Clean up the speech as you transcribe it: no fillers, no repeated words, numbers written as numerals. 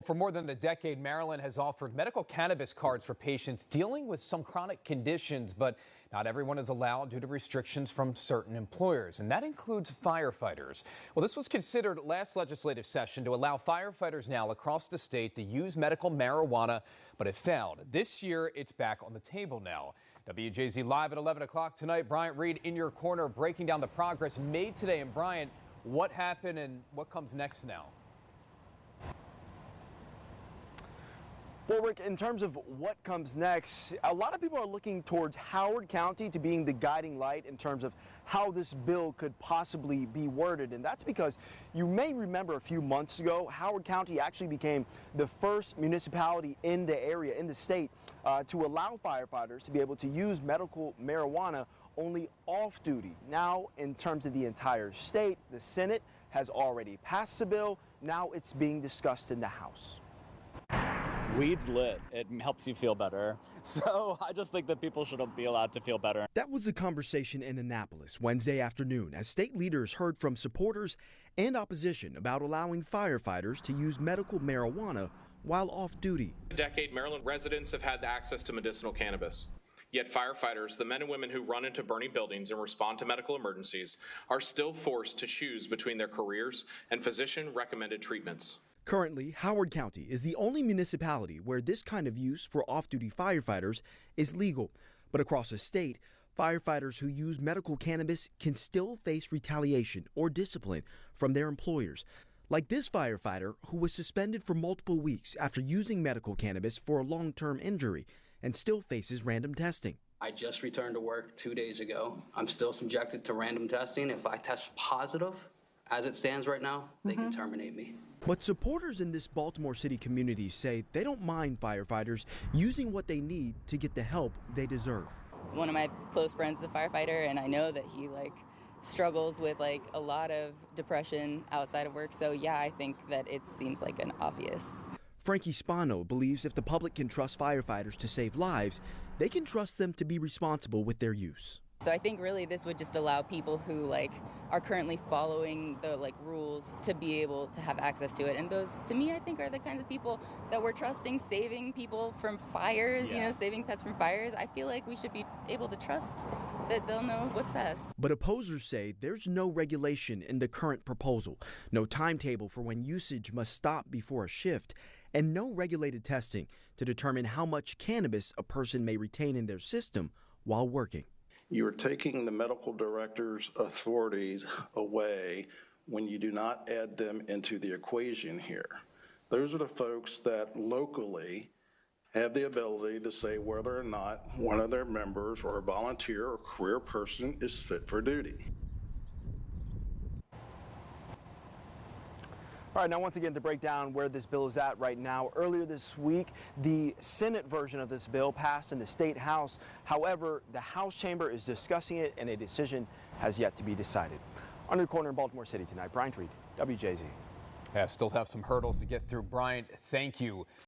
For more than a decade, Maryland has offered medical cannabis cards for patients dealing with some chronic conditions, but not everyone is allowed due to restrictions from certain employers, and that includes firefighters. Well, this was considered last legislative session to allow firefighters now across the state to use medical marijuana, but it failed. This year, it's back on the table now. WJZ Live at 11 o'clock tonight. Bryant Reed in your corner, breaking down the progress made today. And Bryant, what happened and what comes next now? Well, Rick, in terms of what comes next, a lot of people are looking towards Howard County to being the guiding light in terms of how this bill could possibly be worded. And that's because you may remember a few months ago, Howard County actually became the first municipality in the area, in the state, to allow firefighters to be able to use medical marijuana only off duty. Now, in terms of the entire state, the Senate has already passed the bill. Now it's being discussed in the House. Weed's lit. It helps you feel better. So I just think that people should be allowed to feel better. That was a conversation in Annapolis Wednesday afternoon as state leaders heard from supporters and opposition about allowing firefighters to use medical marijuana while off duty. For a decade, Maryland residents have had access to medicinal cannabis. Yet firefighters, the men and women who run into burning buildings and respond to medical emergencies, are still forced to choose between their careers and physician-recommended treatments. Currently, Howard County is the only municipality where this kind of use for off-duty firefighters is legal. But across the state, firefighters who use medical cannabis can still face retaliation or discipline from their employers. Like this firefighter who was suspended for multiple weeks after using medical cannabis for a long-term injury and still faces random testing. I just returned to work 2 days ago. I'm still subjected to random testing. If I test positive, as it stands right now, they can terminate me. But supporters in this Baltimore City community say they don't mind firefighters using what they need to get the help they deserve. One of my close friends is a firefighter, and I know that he struggles with a lot of depression outside of work. So yeah, I think that it seems like an obvious. Frankie Spano believes if the public can trust firefighters to save lives, they can trust them to be responsible with their use. So I think really this would just allow people who are currently following the rules to be able to have access to it. And those, to me, I think are the kinds of people that we're trusting, saving people from fires, saving pets from fires. I feel like we should be able to trust that they'll know what's best. But opposers say there's no regulation in the current proposal, no timetable for when usage must stop before a shift, and no regulated testing to determine how much cannabis a person may retain in their system while working. You're taking the medical director's authorities away when you do not add them into the equation here. Those are the folks that locally have the ability to say whether or not one of their members or a volunteer or career person is fit for duty. All right, now once again to break down where this bill is at right now. Earlier this week, the Senate version of this bill passed in the State House. However, the House chamber is discussing it and a decision has yet to be decided. On your corner in Baltimore City tonight, Bryant Reed, WJZ. Yeah, still have some hurdles to get through. Bryant, thank you.